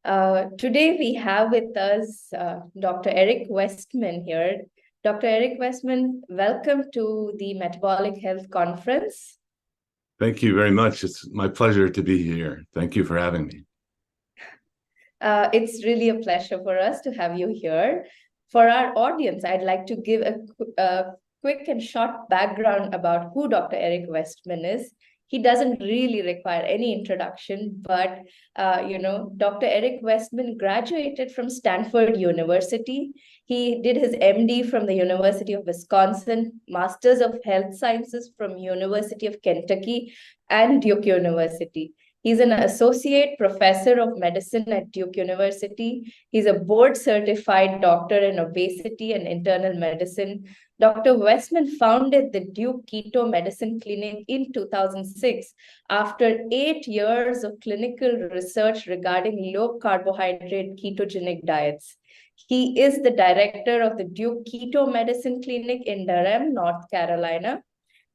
Today we have with us Dr. Eric Westman here. Dr. Eric Westman, welcome to the Metabolic Health Conference. Thank you very much. It's my pleasure to be here. Thank you for having me. It's really a pleasure for us to have you here. For our audience, I'd like to give a quick and short background about who Dr. Eric Westman is. He doesn't really require any introduction, but Dr. Eric Westman graduated from Stanford University. He did his MD from the University of Wisconsin, Masters of Health Sciences from University of Kentucky and Duke University. He's an associate professor of medicine at Duke University. He's a board-certified doctor in obesity and internal medicine. Dr. Westman founded the Duke Keto Medicine Clinic in 2006 after 8 years of clinical research regarding low-carbohydrate ketogenic diets. He is the director of the Duke Keto Medicine Clinic in Durham, North Carolina.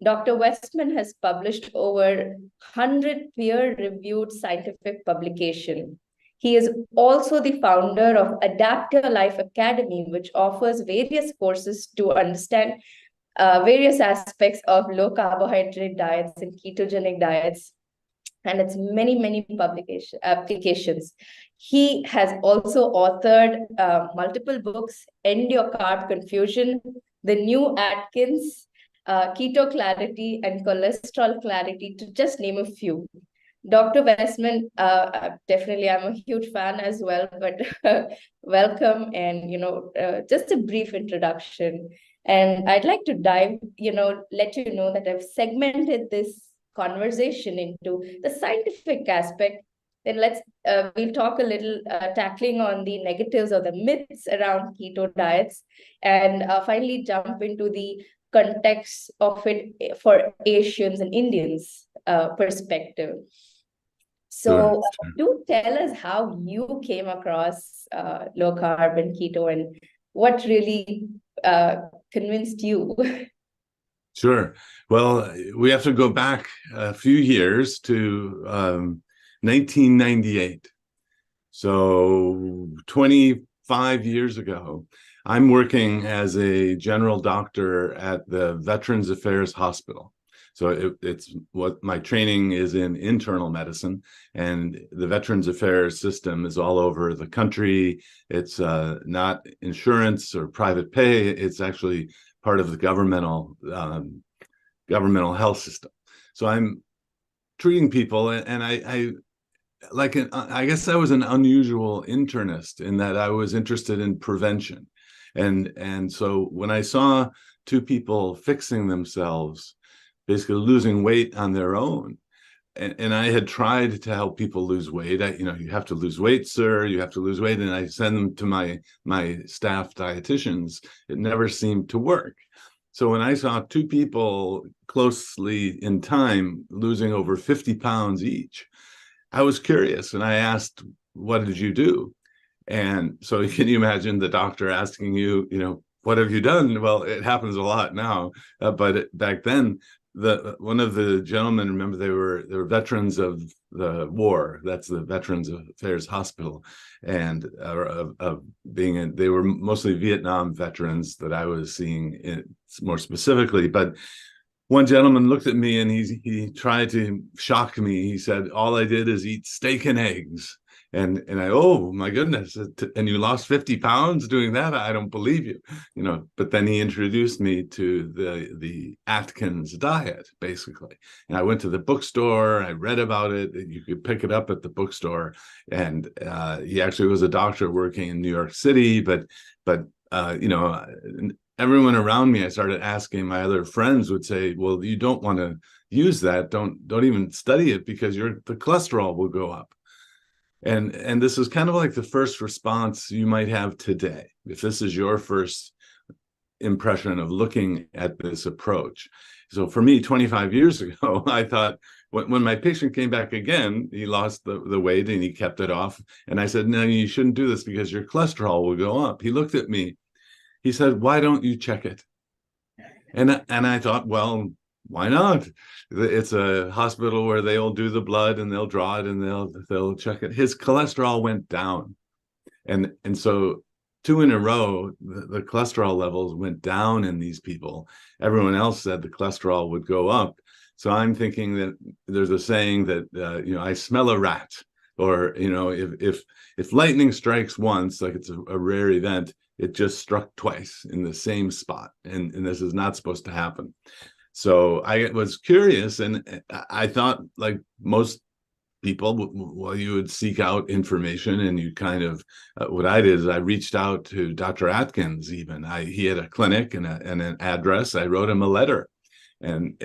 Dr. Westman has published over 100 peer-reviewed scientific publications. He is also the founder of Adaptive Life Academy, which offers various courses to understand various aspects of low-carbohydrate diets and ketogenic diets, and its many applications. He has also authored multiple books: End Your Carb Confusion, The New Atkins, Keto Clarity, and Cholesterol Clarity, to just name a few. Dr. Westman, definitely I'm a huge fan as well, but welcome, and just a brief introduction. And I'd like to let you know that I've segmented this conversation into the scientific aspect. Then we'll talk a little, tackling on the negatives or the myths around keto diets, and finally jump into the context of it for Asians and Indians perspective. So Sure. do tell us how you came across low carb and keto, and what really convinced you. Sure. Well, we have to go back a few years to 1998. So 25 years ago, I'm working as a general doctor at the Veterans Affairs Hospital. So it's what my training is in internal medicine, and the Veterans Affairs system is all over the country. It's not insurance or private pay. It's actually part of the governmental health system. So I'm treating people, and I guess I was an unusual internist in that I was interested in prevention. And so when I saw two people fixing themselves, basically losing weight on their own, and I had tried to help people lose weight. You have to lose weight, sir. You have to lose weight, and I send them to my staff dietitians. It never seemed to work. So when I saw two people closely in time losing over 50 pounds each, I was curious, and I asked, "What did you do?" And so can you imagine the doctor asking you, what have you done? Well, it happens a lot now, but back then, one of the gentlemen, remember, they were veterans of the war. That's the Veterans Affairs Hospital, and they were mostly Vietnam veterans that I was seeing more specifically. But one gentleman looked at me and he tried to shock me. He said, "All I did is eat steak and eggs." And oh my goodness, and you lost 50 pounds doing that? I don't believe you. But then he introduced me to the Atkins diet, basically. And I went to the bookstore, I read about it. You could pick it up at the bookstore. And he actually was a doctor working in New York City, but everyone around me, I started asking, my other friends would say, "Well, you don't want to use that. Don't even study it, because the cholesterol will go up." And this is kind of like the first response you might have today, if this is your first impression of looking at this approach. So for me, 25 years ago, I thought, when my patient came back again, he lost the weight and he kept it off. And I said, "No, you shouldn't do this because your cholesterol will go up." He looked at me. He said, "Why don't you check it?" And I thought, well, why not? It's a hospital where they'll do the blood and they'll draw it and they'll check it. His cholesterol went down. And so two in a row, the cholesterol levels went down in these people. Everyone else said the cholesterol would go up. So I'm thinking that there's a saying that, I smell a rat, or, if lightning strikes once, like it's a rare event, it just struck twice in the same spot. And this is not supposed to happen. So I was curious, and I thought, like most people, well, you would seek out information, and you kind of, what I did is I reached out to Dr. Atkins. Even he had a clinic and an address. I wrote him a letter and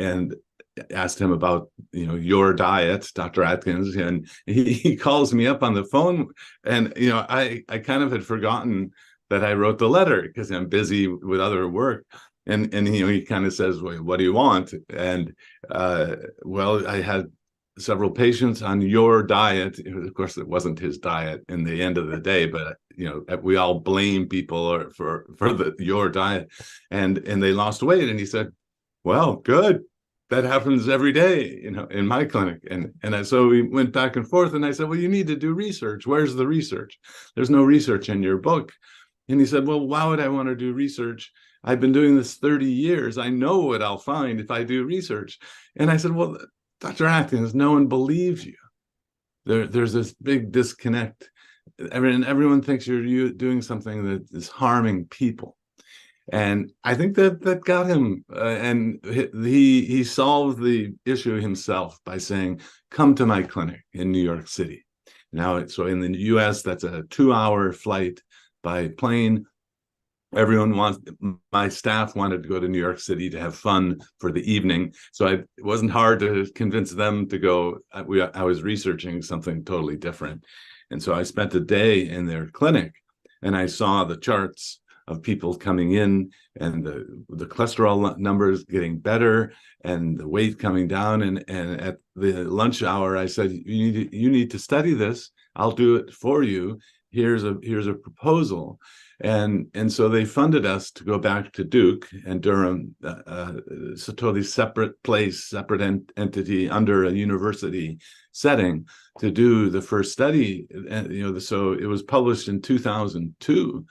asked him about, your diet, Dr. Atkins, and he calls me up on the phone, and I kind of had forgotten that I wrote the letter because I'm busy with other work. And he kind of says, well, what do you want? And well, I had several patients on your diet. Of course, it wasn't his diet in the end of the day, but we all blame people for your diet, and they lost weight. And he said, well, good. That happens every day, in my clinic. And so we went back and forth, and I said, well, you need to do research. Where's the research? There's no research in your book. And he said, well, why would I want to do research? I've been doing this 30 years. I know what I'll find if I do research. And I said, well, Dr. Atkins, no one believes you. There's this big disconnect. Everyone thinks you're doing something that is harming people. And I think that got him. And he solved the issue himself by saying, come to my clinic in New York City. Now, so in the US, that's a 2-hour flight by plane. My staff wanted to go to New York City to have fun for the evening. So it wasn't hard to convince them to go. I was researching something totally different. And so I spent a day in their clinic, and I saw the charts of people coming in, and the cholesterol numbers getting better and the weight coming down. And at the lunch hour, I said, you need to study this. I'll do it for you. Here's a proposal. And so they funded us to go back to Duke and Durham, it's a totally separate place, separate entity under a university setting, to do the first study. And so it was published in 2002.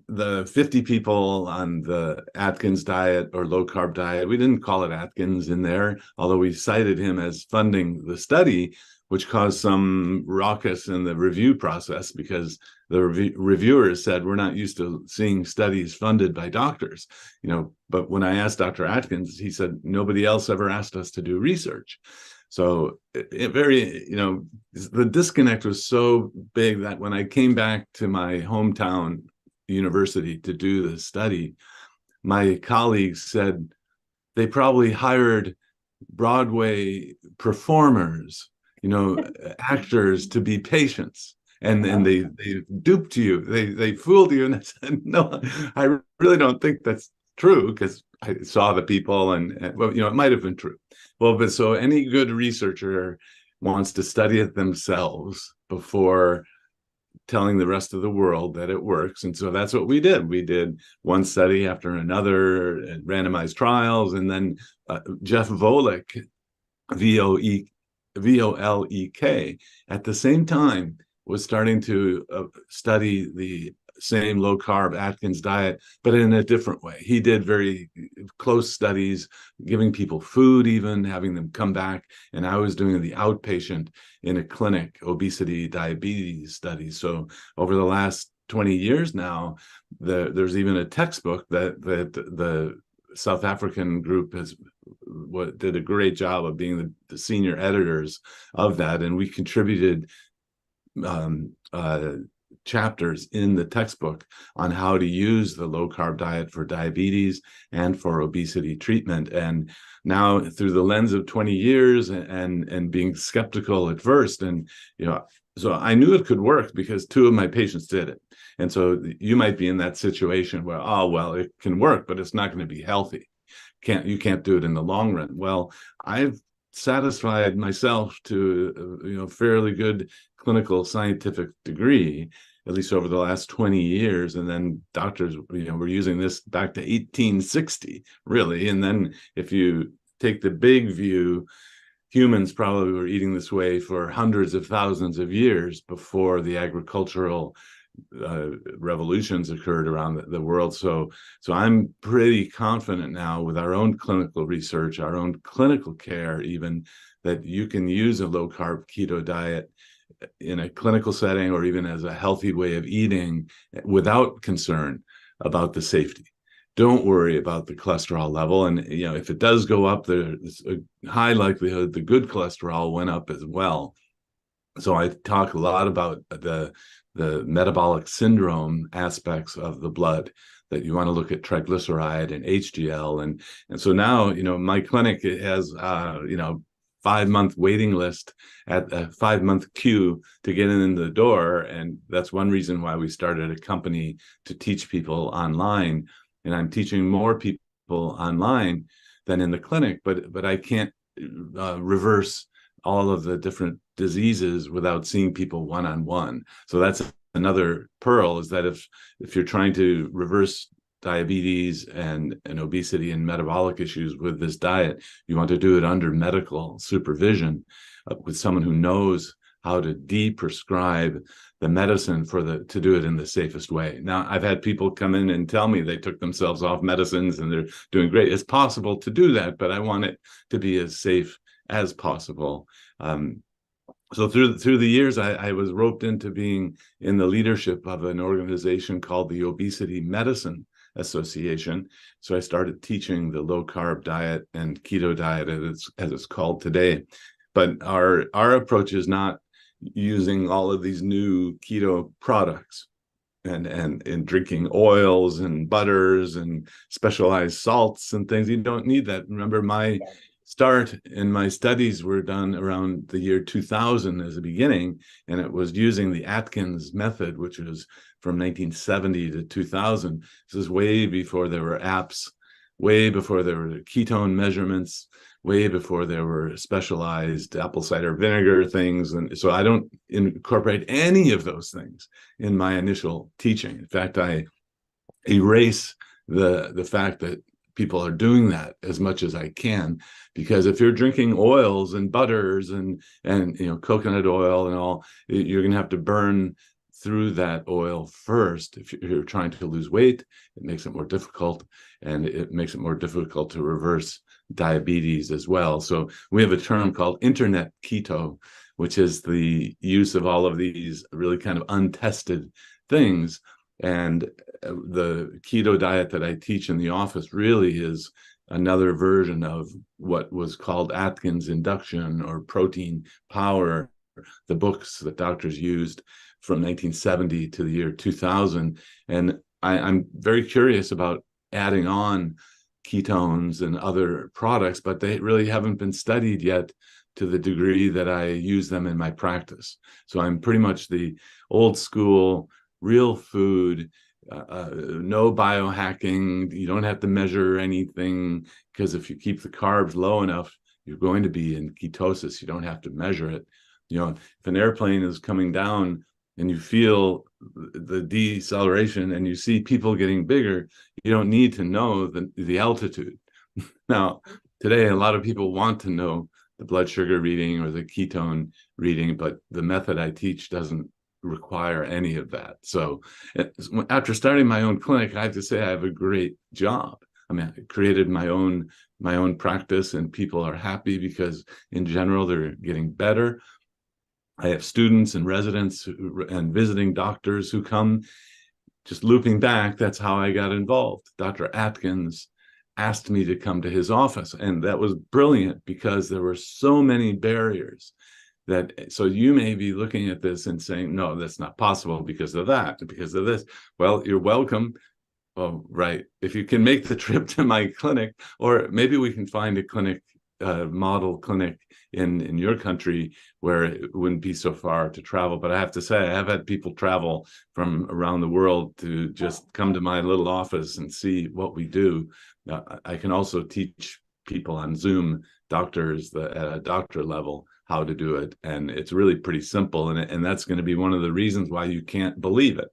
The 50 people on the Atkins diet or low carb diet, we didn't call it Atkins in there, although we cited him as funding the study, which caused some ruckus in the review process, because the reviewers said, we're not used to seeing studies funded by doctors. But when I asked Dr. Atkins, he said, nobody else ever asked us to do research. So the disconnect was so big that when I came back to my hometown university to do the study, my colleagues said they probably hired Broadway performers, actors, to be patients, and they duped you, they fooled you. And I said, no, I really don't think that's true, because I saw the people, and well, it might have been true. Well, but so any good researcher wants to study it themselves before telling the rest of the world that it works. And so that's what we did. We did one study after another, randomized trials, and then Jeff Volek, Volek, at the same time was starting to study the same low carb Atkins diet, but in a different way. He did very close studies, giving people food, even having them come back. And I was doing the outpatient in a clinic, obesity, diabetes studies. So over the last 20 years now, there's even a textbook that the South African group did a great job of being the senior editors of that. And we contributed chapters in the textbook on how to use the low carb diet for diabetes and for obesity treatment. And now, through the lens of 20 years and being skeptical at first, and so I knew it could work because 2 of my patients did it. And so you might be in that situation where, oh, well, it can work, but it's not going to be healthy. You can't do it in the long run. Well, I've satisfied myself to fairly good clinical scientific degree, at least over the last 20 years. And then doctors, were using this back to 1860, really. And then if you take the big view, humans probably were eating this way for hundreds of thousands of years before the agricultural revolutions occurred around the world. So I'm pretty confident now with our own clinical research, our own clinical care, even, that you can use a low-carb keto diet in a clinical setting or even as a healthy way of eating without concern about the safety. Don't worry about the cholesterol level. And, you know, if it does go up, there's a high likelihood the good cholesterol went up as well. So I talk a lot about the metabolic syndrome aspects of the blood, that you want to look at triglyceride and HDL. And so now, you know, my clinic has, 5-month waiting list at a 5-month queue to get in the door. And that's one reason why we started a company to teach people online. And I'm teaching more people online than in the clinic, but I can't reverse all of the different diseases without seeing people one-on-one. So that's another pearl, is that if you're trying to reverse diabetes and obesity and metabolic issues with this diet, you want to do it under medical supervision with someone who knows how to de-prescribe the medicine to do it in the safest way. Now, I've had people come in and tell me they took themselves off medicines and they're doing great. It's possible to do that, but I want it to be as safe as possible. So through the years, I was roped into being in the leadership of an organization called the Obesity Medicine Association. So I started teaching the low-carb diet and keto diet as it's called today. But our approach is not using all of these new keto products and drinking oils and butters and specialized salts and things. You don't need that. Remember, my start in my studies were done around the year 2000 as a beginning, and it was using the Atkins method, which was from 1970 to 2000. This is way before there were apps, way before there were ketone measurements, way before there were specialized apple cider vinegar things. And so I don't incorporate any of those things in my initial teaching. In fact, I erase the fact that people are doing that as much as I can, because if you're drinking oils and butters and coconut oil and all, you're going to have to burn through that oil first. If you're trying to lose weight, it makes it more difficult, and it makes it more difficult to reverse diabetes as well. So we have a term called internet keto, which is the use of all of these really kind of untested things. And the keto diet that I teach in the office really is another version of what was called Atkins induction or protein power, the books that doctors used from 1970 to the year 2000. And I'm very curious about adding on ketones and other products, but they really haven't been studied yet to the degree that I use them in my practice. So I'm pretty much the old school, real food, no biohacking. You don't have to measure anything, because if you keep the carbs low enough, you're going to be in ketosis. You don't have to measure it. You know, if an airplane is coming down and you feel the deceleration and you see people getting bigger, you don't need to know the altitude. Now, today, a lot of people want to know the blood sugar reading or the ketone reading, but the method I teach doesn't require any of that. So after starting my own clinic, I have to say I have a great job. I mean, I created my own practice, and people are happy because in general, they're getting better. I have students and residents and visiting doctors who come. Just looping back, that's how I got involved. Dr. Atkins asked me to come to his office, and that was brilliant because there were so many barriers. So you may be looking at this and saying, no, that's not possible because of that, because of this. Well, you're welcome. Oh, right. If you can make the trip to my clinic, or maybe we can find a clinic, model clinic in your country where it wouldn't be so far to travel. But I have to say, I have had people travel from around the world to just come to my little office and see what we do. I can also teach people on Zoom, doctors at a doctor level, how to do it. And it's really pretty simple. And that's going to be one of the reasons why you can't believe it.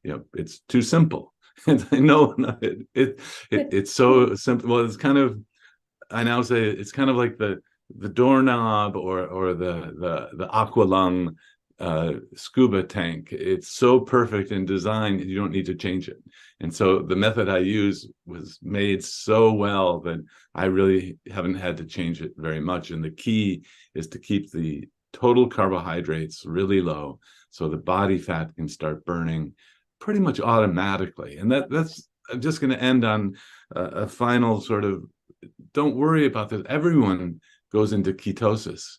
You know, it's too simple. And I know it's so simple. Well, it's kind of I now say it's kind of like the doorknob or the aqualung scuba tank. It's so perfect in design, you don't need to change it. And so the method I use was made so well that I really haven't had to change it very much. And the key is to keep the total carbohydrates really low so the body fat can start burning pretty much automatically. And that's I'm just going to end on a final sort of, don't worry about this. Everyone goes into ketosis.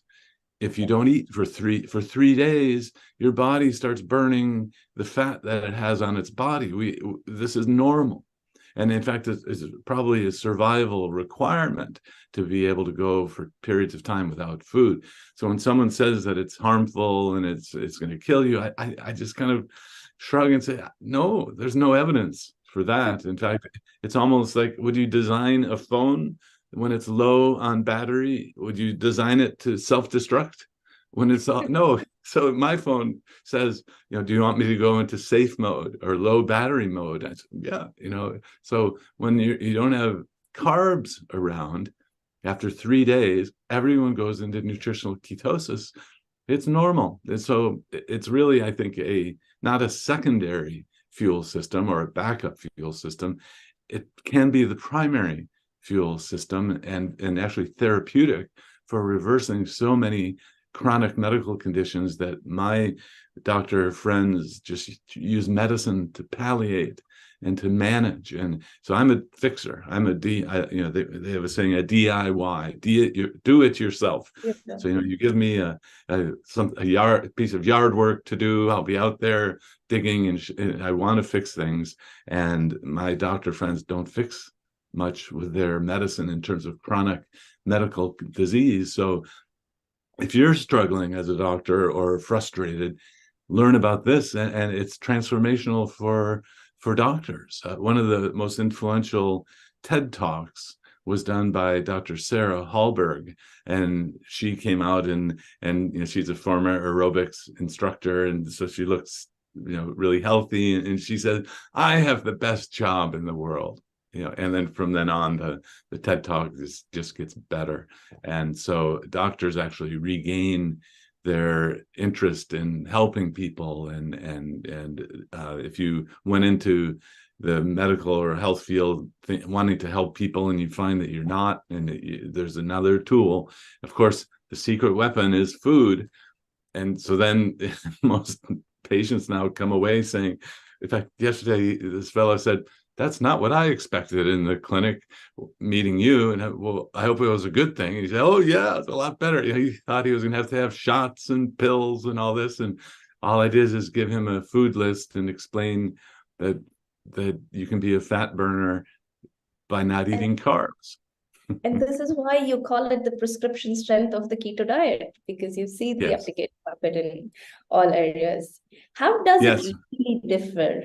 If you don't eat for 3 days, your body starts burning the fat that it has on its body. This is normal. And in fact, it's probably a survival requirement to be able to go for periods of time without food. So when someone says that it's harmful and it's going to kill you, I just kind of shrug and say, no, there's no evidence for that. In fact, it's almost like, would you design a phone when it's low on battery? Would you design it to self-destruct when it's all? No. So my phone says, do you want me to go into safe mode or low battery mode? I said, yeah, So when you don't have carbs around, after 3 days, everyone goes into nutritional ketosis. It's normal. And so it's really, I think, not a secondary fuel system or a backup fuel system. It can be the primary fuel system and actually therapeutic for reversing so many chronic medical conditions that my doctor friends just use medicine to palliate and to manage. And so I'm a fixer. I'm a they have a saying, a DIY, do it yourself. Yeah. So you give me a piece of yard work to do. I'll be out there digging, and I want to fix things. And my doctor friends don't fix much with their medicine in terms of chronic medical disease. So if you're struggling as a doctor or frustrated, learn about this, and it's transformational for doctors. One of the most influential TED Talks was done by Dr. Sarah Hallberg, and she came out and she's a former aerobics instructor, and so she looks really healthy, and she said, I have the best job in the world. And then from then on, the TED Talk just gets better. And so doctors actually regain their interest in helping people. And if you went into the medical or health field wanting to help people and you find that you're not, and there's another tool. Of course, the secret weapon is food. And so then most patients now come away saying, in fact, yesterday, this fellow said, that's not what I expected in the clinic meeting you. And I hope it was a good thing. And he said, oh yeah, it's a lot better. He thought he was going to have shots and pills and all this. And all I did is give him a food list and explain that you can be a fat burner by not eating carbs. And this is why you call it the prescription strength of the keto diet, because you see the application of it in all areas. How does it really differ?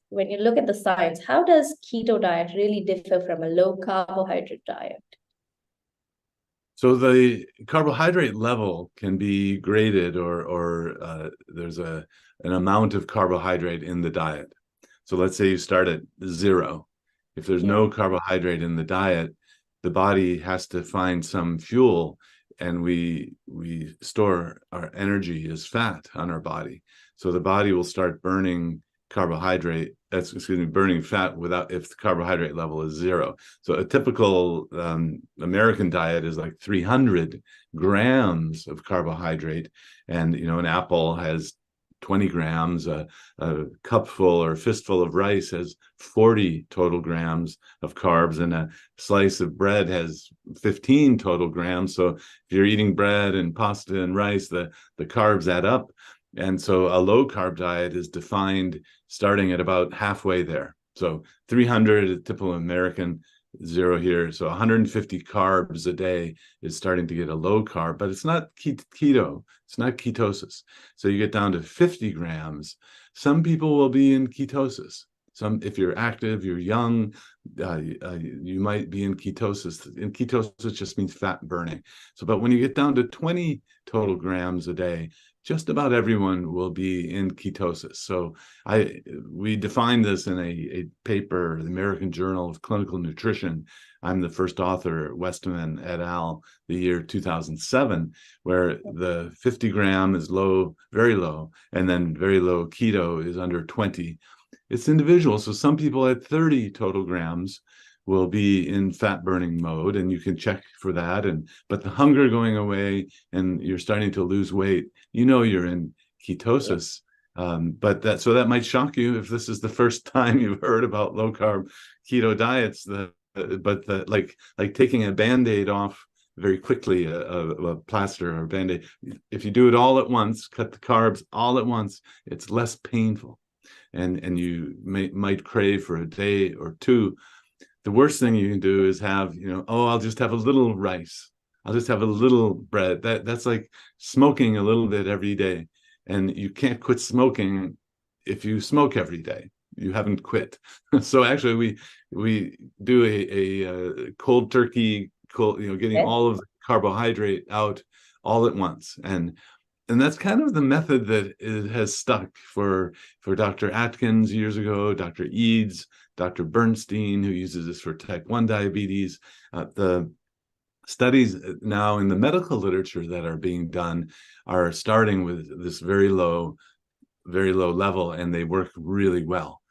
When you look at the science, how does keto diet really differ from a low carbohydrate diet? So the carbohydrate level can be graded, or there's an amount of carbohydrate in the diet. So let's say you start at 0. If there's no carbohydrate in the diet, the body has to find some fuel, and we store our energy as fat on our body. So the body will start burning burning fat if the carbohydrate level is 0. So a typical American diet is like 300 grams of carbohydrate, and an apple has 20 grams, a cupful or fistful of rice has 40 total grams of carbs, and a slice of bread has 15 total grams. So if you're eating bread and pasta and rice, the carbs add up. And so a low carb diet is defined starting at about halfway there. So 300 is typical American, 0 here. So 150 carbs a day is starting to get a low carb, but it's not keto. It's not ketosis. So you get down to 50 grams. Some people will be in ketosis. If you're active, you're young, you might be in ketosis. And ketosis just means fat burning. But when you get down to 20 total grams a day, just about everyone will be in ketosis. So we defined this in a paper, the American Journal of Clinical Nutrition. I'm the first author, Westman et al., the year 2007, where the 50 gram is low, very low, and then very low keto is under 20. It's individual. So some people at 30 total grams will be in fat burning mode, and you can check for that. But the hunger going away and you're starting to lose weight, you're in ketosis. So that might shock you if this is the first time you've heard about low carb keto diets. Like taking a Band-Aid off very quickly, a plaster or a Band-Aid. If you do it all at once, cut the carbs all at once, it's less painful, and you might crave for a day or two. The worst thing you can do is have, I'll just have a little rice. I'll just have a little bread. That's like smoking a little bit every day. And you can't quit smoking if you smoke every day. You haven't quit. So actually we do a cold turkey, getting all of the carbohydrate out all at once. And that's kind of the method that it has stuck for Dr. Atkins years ago, Dr. Eads, Dr. Bernstein, who uses this for type 1 diabetes. The studies now in the medical literature that are being done are starting with this very low level, and they work really well.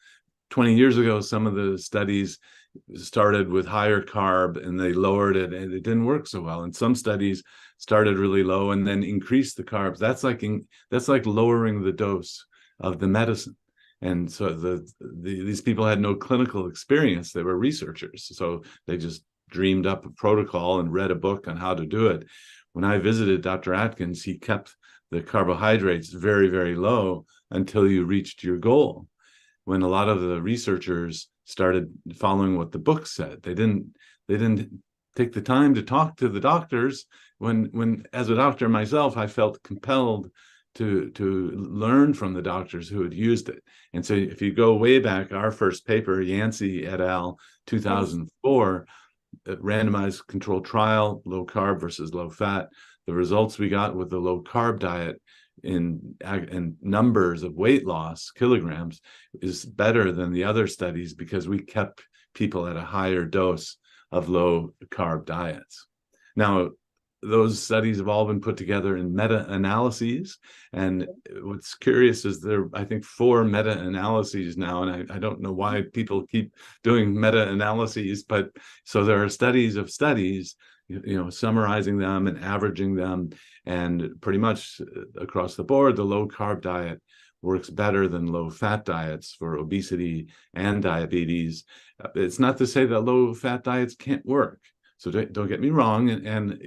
20 years ago, some of the studies started with higher carb and they lowered it, and it didn't work so well. And some studies started really low and then increased the carbs. That's like lowering the dose of the medicine. And so these people had no clinical experience. They were researchers, so they just dreamed up a protocol and read a book on how to do it. When I visited Dr. Atkins, he kept the carbohydrates very, very low until you reached your goal. When a lot of the researchers started following what the book said, they didn't take the time to talk to the doctors. When as a doctor myself, I felt compelled to learn from the doctors who had used it. And so if you go way back, our first paper, Yancey et al., 2004, randomized controlled trial, low carb versus low fat. The results we got with the low carb diet in numbers of weight loss, kilograms, is better than the other studies because we kept people at a higher dose of low carb diets. Now, those studies have all been put together in meta-analyses. And what's curious is there, I think, 4 meta-analyses now. And I don't know why people keep doing meta-analyses, but so there are studies of studies, summarizing them and averaging them. And pretty much across the board, the low carb diet works better than low fat diets for obesity and diabetes. It's not to say that low fat diets can't work. So don't get me wrong, and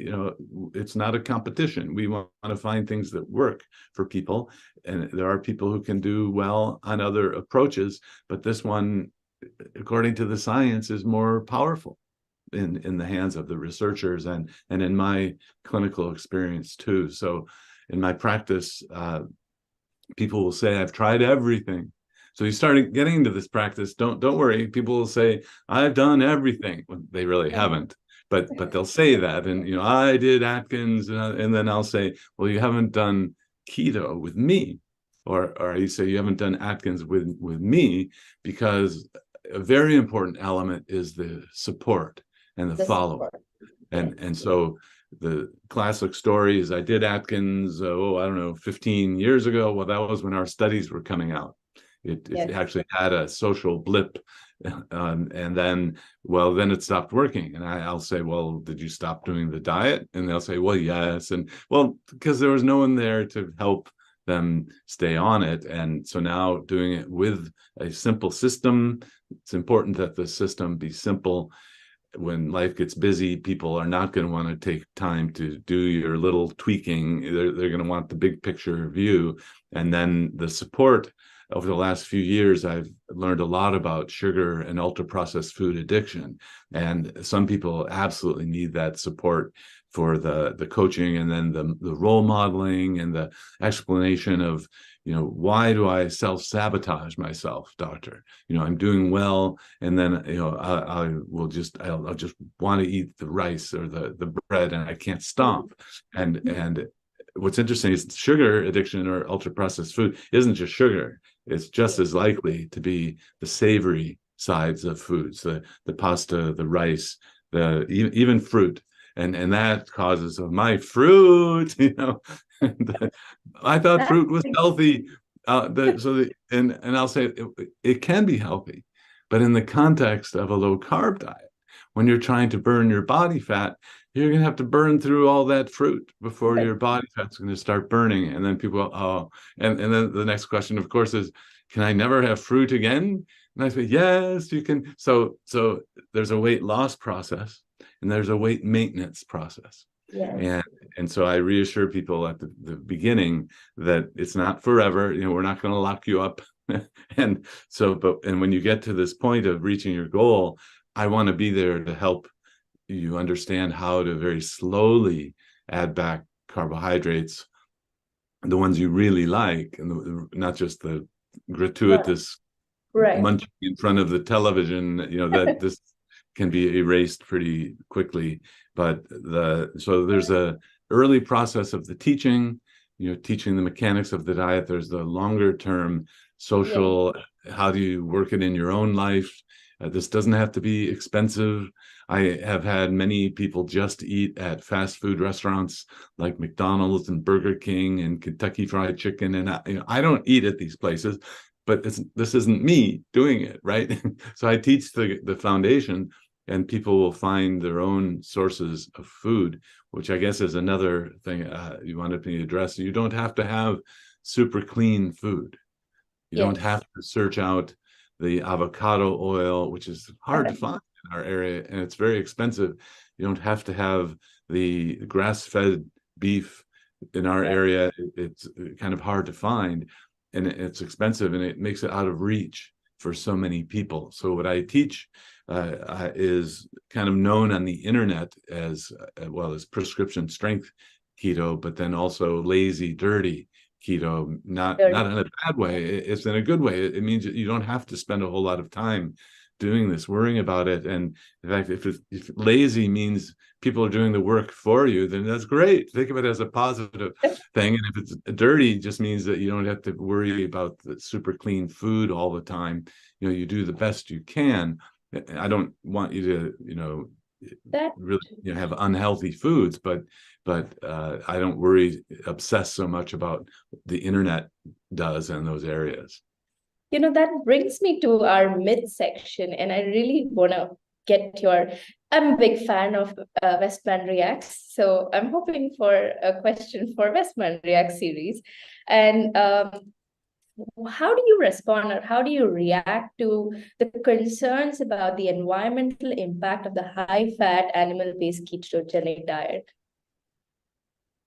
it's not a competition. We want to find things that work for people, and there are people who can do well on other approaches, but this one, according to the science, is more powerful in the hands of the researchers and in my clinical experience too. So in my practice, people will say, I've tried everything. So you start getting into this practice, don't worry. People will say, I've done everything. Well, they really haven't. But they'll say that, and I did Atkins, and then I'll say, well, you haven't done keto with me, or you say you haven't done Atkins with me, because a very important element is the support and the follow-up. And so the classic story is I did Atkins, I don't know, 15 years ago. Well, that was when our studies were coming out. It actually had a social blip. And then it stopped working. And I'll say, well, did you stop doing the diet? And they'll say, well, yes. And well, because there was no one there to help them stay on it. And so now doing it with a simple system, it's important that the system be simple. When life gets busy, people are not going to want to take time to do your little tweaking. They're going to want the big picture view. And then the support. Over the last few years, I've learned a lot about sugar and ultra-processed food addiction. And some people absolutely need that support for the coaching, and then the role modeling and the explanation of, why do I self-sabotage myself, doctor? I'm doing well, and then, I'll just want to eat the rice or the bread, and I can't stop. And what's interesting is sugar addiction or ultra processed food isn't just sugar. It's just as likely to be the savory sides of foods, the pasta, the rice, the even fruit. And that causes my fruit, I thought That fruit was healthy. And I'll say it can be healthy, but in the context of a low carb diet, when you're trying to burn your body fat, you're going to have to burn through all that fruit before your body fat's going to start burning. And then people, oh, and then the next question, of course, is, can I never have fruit again? And I say, yes, you can. So there's a weight loss process and there's a weight maintenance process. yes. And so I reassure people at the beginning that it's not forever. We're not going to lock you up. And when you get to this point of reaching your goal, I want to be there to help you understand how to very slowly add back carbohydrates, the ones you really like, and not just the gratuitous Right. munching in front of the television, that this can be erased pretty quickly. But so there's a early process of the teaching, teaching the mechanics of the diet. There's the longer term social, how do you work it in your own life? This doesn't have to be expensive. I have had many people just eat at fast food restaurants like McDonald's and Burger King and Kentucky Fried Chicken. And I don't eat at these places, but this isn't me doing it, right? So I teach the foundation, and people will find their own sources of food, which I guess is another thing you wanted me to address. You don't have to have super clean food. You don't have to search out the avocado oil, which is hard to find in our area, and it's very expensive. You don't have to have the grass-fed beef in our area. It's kind of hard to find, and it's expensive, and it makes it out of reach for so many people. So what I teach is kind of known on the internet as well as prescription strength keto, but then also lazy, dirty keto, not in a bad way. It's in a good way. It means you don't have to spend a whole lot of time doing this, worrying about it. And in fact, if lazy means people are doing the work for you, then that's great. Think of it as a positive thing. And if it's dirty, just means that you don't have to worry about the super clean food all the time. You do the best you can. I don't want you to, really have unhealthy foods, but I don't obsess so much about the internet does in those areas. That brings me to our myth section, and I really want to get I'm a big fan of Westman Reacts, so I'm hoping for a question for Westman Reacts series. And how do you respond, or how do you react to the concerns about the environmental impact of the high-fat animal-based ketogenic diet?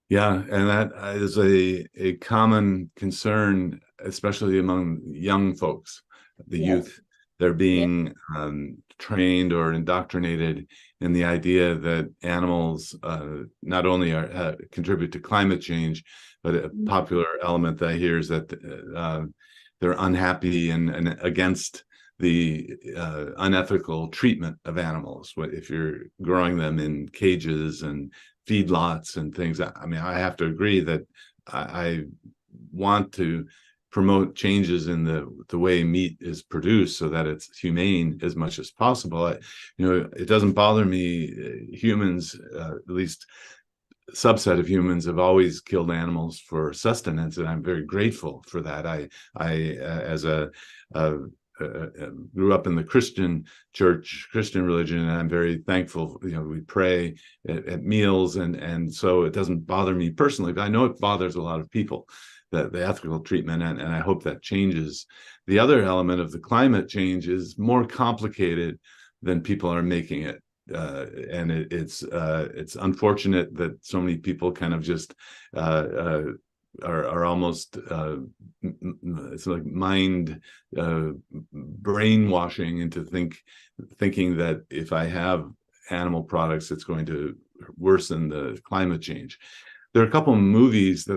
Yeah, and that is a common concern, especially among young folks, the youth. They're being trained or indoctrinated in the idea that animals not only contribute to climate change, but a popular element that I hear is that they're unhappy and against the unethical treatment of animals. If you're growing them in cages and feedlots and things, I have to agree that I want to promote changes in the way meat is produced so that it's humane as much as possible. It doesn't bother me. Humans, at least a subset of humans, have always killed animals for sustenance, and I'm very grateful for that. I as a grew up in the Christian church, Christian religion, and I'm very thankful. We pray at meals, and so it doesn't bother me personally, but I know it bothers a lot of people, the ethical treatment, and I hope that changes. The other element of the climate change is more complicated than people are making it. And it's unfortunate that so many people kind of just are almost it's like mind brainwashing into thinking that if I have animal products, it's going to worsen the climate change. There are a couple of movies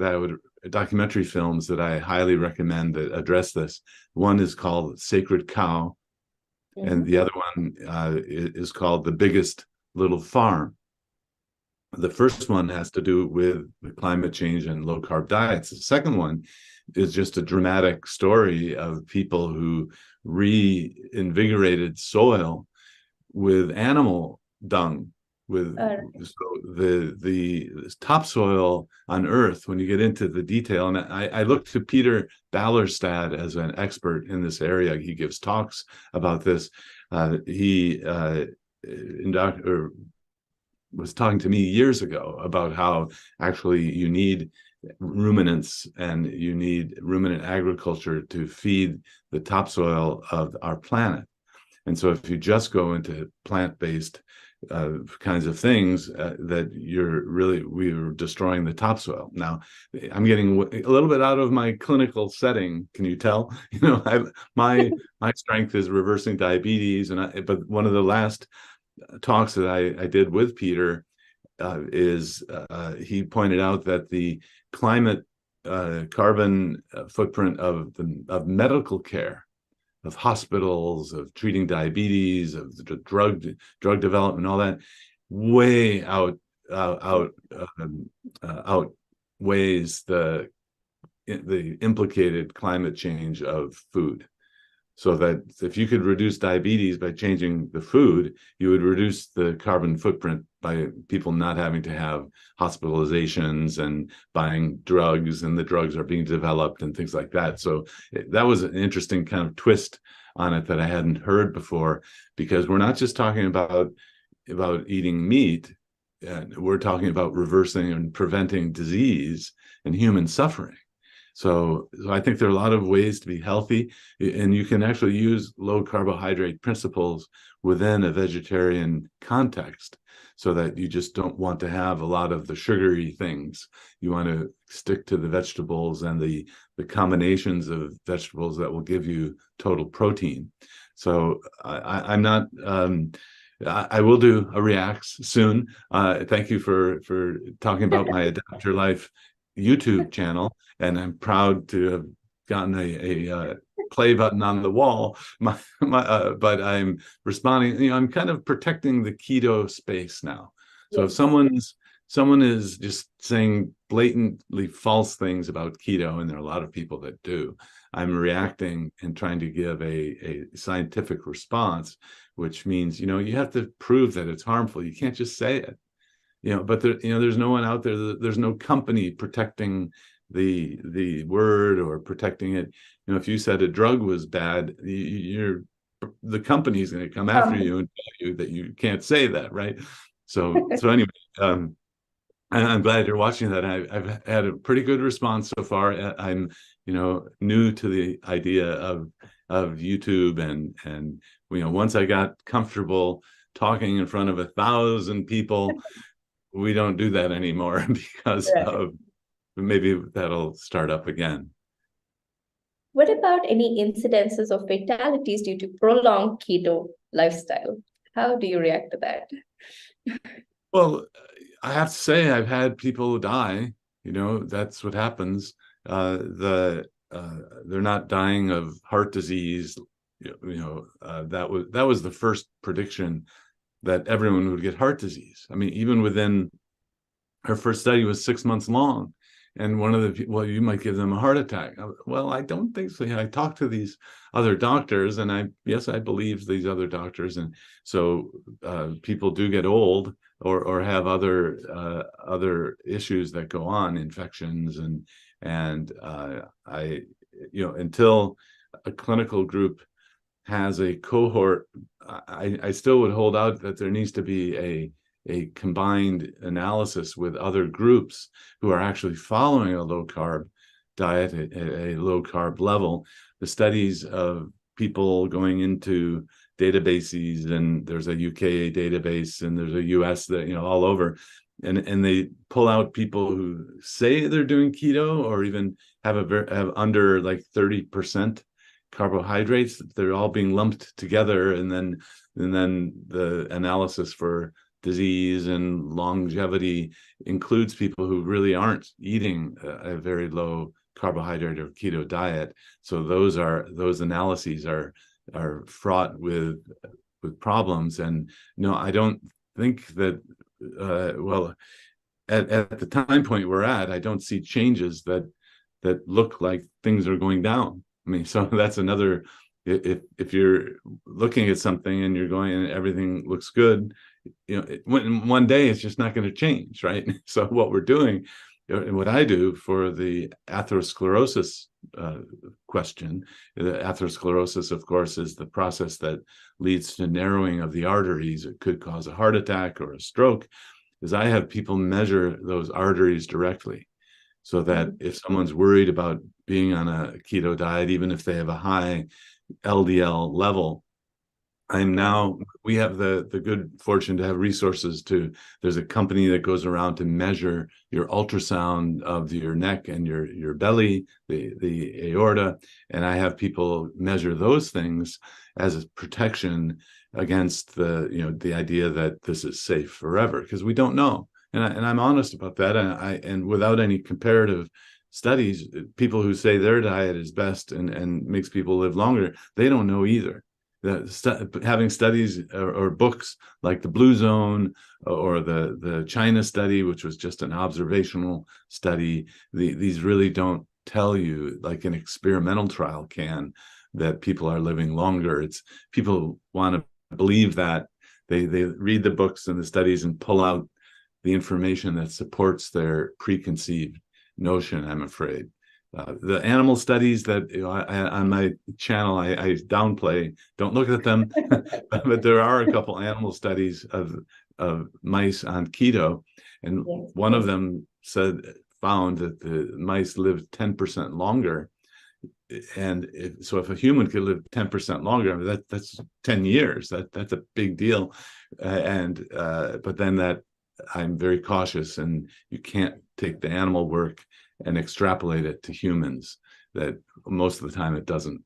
documentary films that I highly recommend that address this. One is called Sacred Cow, and the other one is called The Biggest Little Farm. The first one has to do with climate change and low carb diets. The second one is just a dramatic story of people who reinvigorated soil with animal dung. With so the topsoil on Earth, when you get into the detail, and I look to Peter Ballerstad as an expert in this area. He gives talks about this. He was talking to me years ago about how actually you need ruminants and you need ruminant agriculture to feed the topsoil of our planet. And so if you just go into plant-based kinds of things, that we're destroying the topsoil. Now, I'm getting a little bit out of my clinical setting. Can you tell? My strength is reversing diabetes, but one of the last talks that I did with Peter is he pointed out that the climate carbon footprint of medical care, of hospitals, of treating diabetes, of the drug development, all that, way outweighs the implicated climate change of food. So that if you could reduce diabetes by changing the food, you would reduce the carbon footprint by people not having to have hospitalizations and buying drugs, and the drugs are being developed and things like that. So that was an interesting kind of twist on it that I hadn't heard before, because we're not just talking about eating meat, we're talking about reversing and preventing disease and human suffering. So I think there are a lot of ways to be healthy, and you can actually use low carbohydrate principles within a vegetarian context, so that you just don't want to have a lot of the sugary things. You want to stick to the vegetables and the combinations of vegetables that will give you total protein. So I'm not. I will do a Reacts soon. Thank you for talking about my Adapt Your Life YouTube channel, and I'm proud to have gotten a play button on the wall. But I'm responding. I'm kind of protecting the keto space now. So if someone is just saying blatantly false things about keto, and there are a lot of people that do, I'm reacting and trying to give a scientific response, which means you have to prove that it's harmful. You can't just say it. But there's no one out there. There's no company protecting the word or protecting it. If you said a drug was bad, the company's going to come after you and tell you that you can't say that, right? So anyway, I'm glad you're watching that. I've had a pretty good response so far. I'm new to the idea of YouTube, and once I got comfortable talking in front of 1,000 people. We don't do that anymore because of maybe that'll start up again. What about any incidences of fatalities due to prolonged keto lifestyle? How do you react to that? Well, I have to say I've had people die. That's what happens. They're not dying of heart disease. That was the first prediction, that everyone would get heart disease. I mean, even within her first study was 6 months long. And one of the people, well, you might give them a heart attack. Well, I don't think so. I talked to these other doctors, and I believe these other doctors. And so people do get old or have other issues that go on, infections, and until a clinical group has a cohort, I still would hold out that there needs to be a combined analysis with other groups who are actually following a low carb diet at a low carb level. The studies of people going into databases, and there's a UK database and there's a US that all over, and they pull out people who say they're doing keto or even have under like 30% carbohydrates. They're all being lumped together, and then the analysis for disease and longevity includes people who really aren't eating a very low carbohydrate or keto diet. So those analyses are fraught with problems. And I don't think that well, at the time point we're at, I don't see changes that look like things are going down. I mean, so that's another. If you're looking at something and you're going and everything looks good, one day it's just not going to change, right? So what we're doing, and what I do for the atherosclerosis question, the atherosclerosis, of course, is the process that leads to narrowing of the arteries. It could cause a heart attack or a stroke. Is I have people measure those arteries directly, so that if someone's worried about being on a keto diet, even if they have a high LDL level, we have the good fortune to have resources there's a company that goes around to measure your ultrasound of your neck and your belly, the aorta, and I have people measure those things as a protection against the idea that this is safe forever, because we don't know. And I'm honest about that, and without any comparative studies, people who say their diet is best and makes people live longer, they don't know either. Having studies or books like the Blue Zone or the China study, which was just an observational study, these really don't tell you, like an experimental trial can, that people are living longer. It's people want to believe that. They read the books and the studies and pull out the information that supports their preconceived notion, I'm afraid. The animal studies that on my channel I downplay, don't look at them, but there are a couple animal studies of mice on keto, and one of them found that the mice lived 10% longer. And so if a human could live 10% longer, that's 10 years. That's a big deal. But then that I'm very cautious, and you can't take the animal work and extrapolate it to humans. That most of the time it doesn't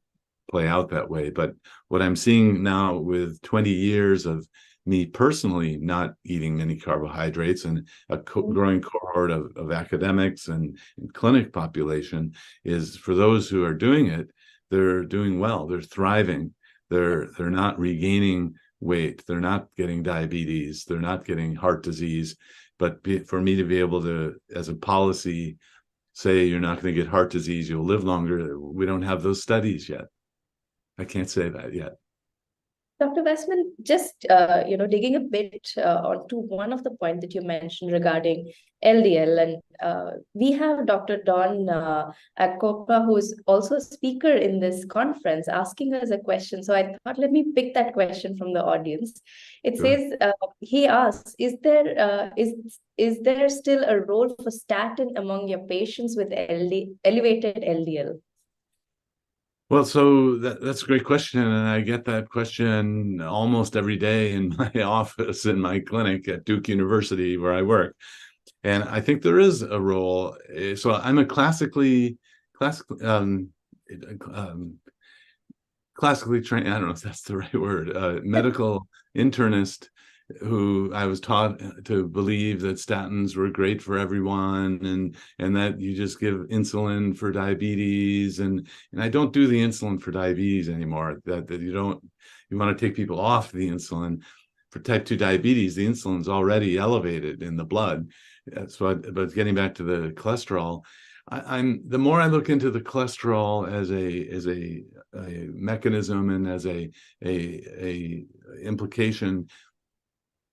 play out that way. But what I'm seeing now with 20 years of me personally not eating any carbohydrates and a growing cohort of academics and clinic population is, for those who are doing it, they're doing well, they're thriving, they're not regaining weight, they're not getting diabetes, they're not getting heart disease. But for me to be able to, as a policy, say you're not going to get heart disease, you'll live longer, we don't have those studies yet. I can't say that yet. Dr. Westman, just digging a bit onto one of the points that you mentioned regarding LDL, and we have Dr. Don Akopra, who is also a speaker in this conference, asking us a question. So I thought, let me pick that question from the audience. It Sure. says, he asks, is there still a role for statin among your patients with elevated LDL? Well, so that's a great question, and I get that question almost every day in my office, in my clinic at Duke University, where I work. And I think there is a role. So I'm a classically trained, I don't know if that's the right word, medical internist, who I was taught to believe that statins were great for everyone, and that you just give insulin for diabetes, and I don't do the insulin for diabetes anymore. That you want to take people off the insulin. For type 2 diabetes, the insulin's already elevated in the blood. But getting back to the cholesterol, the more I look into the cholesterol as a mechanism and as a implication,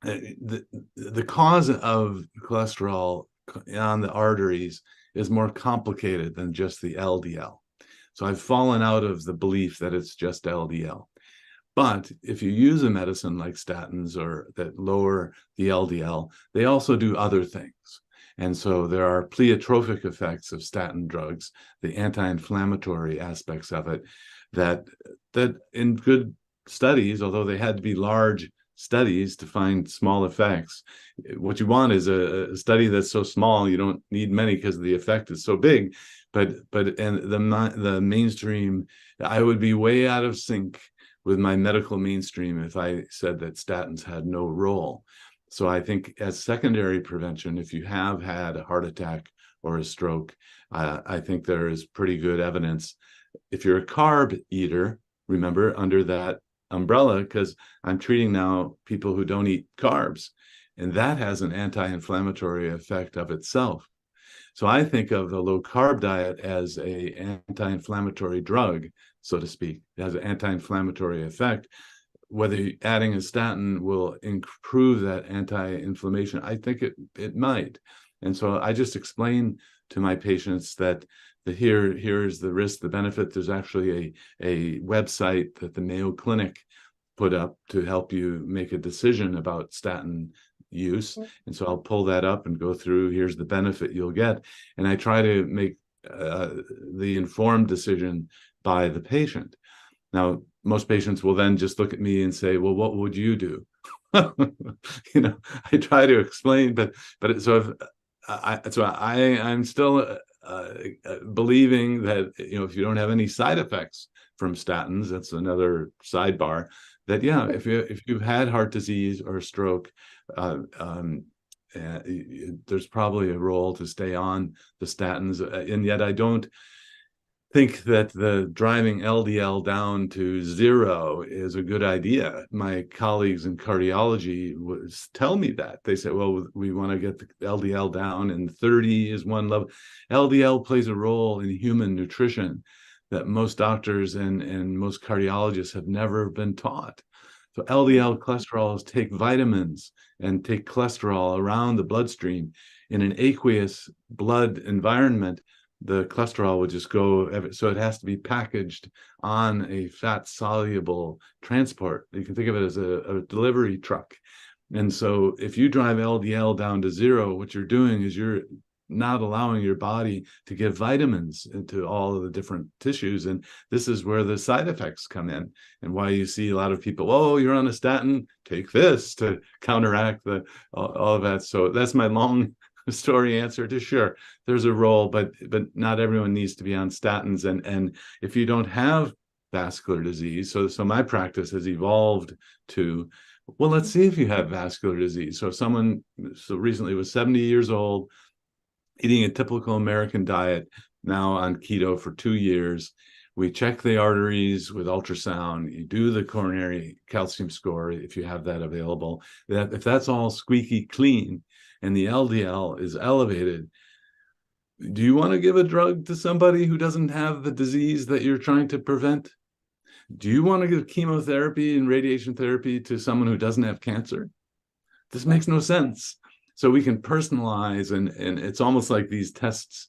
the cause of cholesterol on the arteries is more complicated than just the LDL. So I've fallen out of the belief that it's just LDL. But if you use a medicine like statins or that lower the LDL, they also do other things. And so there are pleiotropic effects of statin drugs, the anti-inflammatory aspects of it, that in good studies, although they had to be large studies to find small effects, what you want is a study that's so small you don't need many because the effect is so big. But the mainstream, I would be way out of sync with my medical mainstream if I said that statins had no role. So I think as secondary prevention, if you have had a heart attack or a stroke, I think there is pretty good evidence. If you're a carb eater, remember, under that umbrella, because I'm treating now people who don't eat carbs, and that has an anti-inflammatory effect of itself. So I think of the low-carb diet as a anti-inflammatory drug, so to speak. It has an anti-inflammatory effect. Whether adding a statin will improve that anti-inflammation, I think it might. And so I just explain to my patients that here's the risk, the benefit. There's actually a website that the Mayo Clinic put up to help you make a decision about statin use. And so I'll pull that up and go through, here's the benefit you'll get. And I try to make the informed decision by the patient. Now, most patients will then just look at me and say, well, what would you do? You know, I try to explain, but so I'm still believing that, you know, if you don't have any side effects from statins, that's another sidebar, that yeah, if you've had heart disease or stroke, there's probably a role to stay on the statins. And yet I don't think that the driving LDL down to 0 is a good idea. My colleagues in cardiology tell me that. They say, well, we want to get the LDL down, and 30 is one level. LDL plays a role in human nutrition that most doctors and most cardiologists have never been taught. So LDL cholesterol take vitamins and take cholesterol around the bloodstream. In an aqueous blood environment, the cholesterol would just go, so it has to be packaged on a fat-soluble transport. You can think of it as a delivery truck. And so if you drive LDL down to 0, what you're doing is you're not allowing your body to give vitamins into all of the different tissues. And this is where the side effects come in, and why you see a lot of people, oh, you're on a statin, take this to counteract all of that. So that's my long story answer to sure, there's a role, but not everyone needs to be on statins. And if you don't have vascular disease, so my practice has evolved to, well, let's see if you have vascular disease. So someone recently was 70 years old, eating a typical American diet, now on keto for 2 years. We check the arteries with ultrasound. You do the coronary calcium score if you have that available. If that's all squeaky clean and the LDL is elevated, do you want to give a drug to somebody who doesn't have the disease that you're trying to prevent? Do you want to give chemotherapy and radiation therapy to someone who doesn't have cancer? This makes no sense. So we can personalize, and it's almost like these tests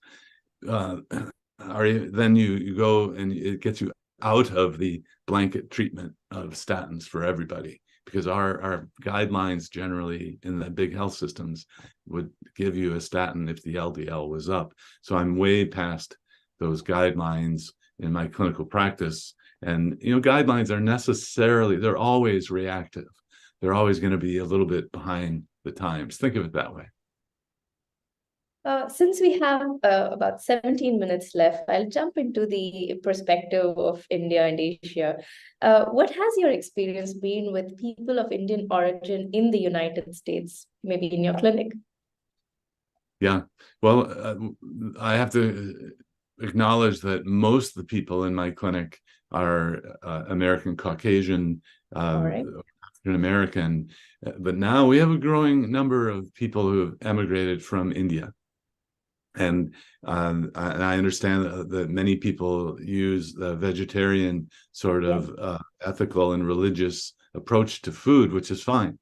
then you go and it gets you out of the blanket treatment of statins for everybody, because our guidelines generally in the big health systems would give you a statin if the LDL was up. So I'm way past those guidelines in my clinical practice. And, you know, guidelines are they're always reactive. They're always going to be a little bit behind the times. Think of it that way. Since we have about 17 minutes left, I'll jump into the perspective of India and Asia. What has your experience been with people of Indian origin in the United States, maybe in your clinic? Yeah, well, I have to acknowledge that most of the people in my clinic are American Caucasian, African American, but now we have a growing number of people who have emigrated from India. And I understand that many people use the vegetarian sort of ethical and religious approach to food, which is fine.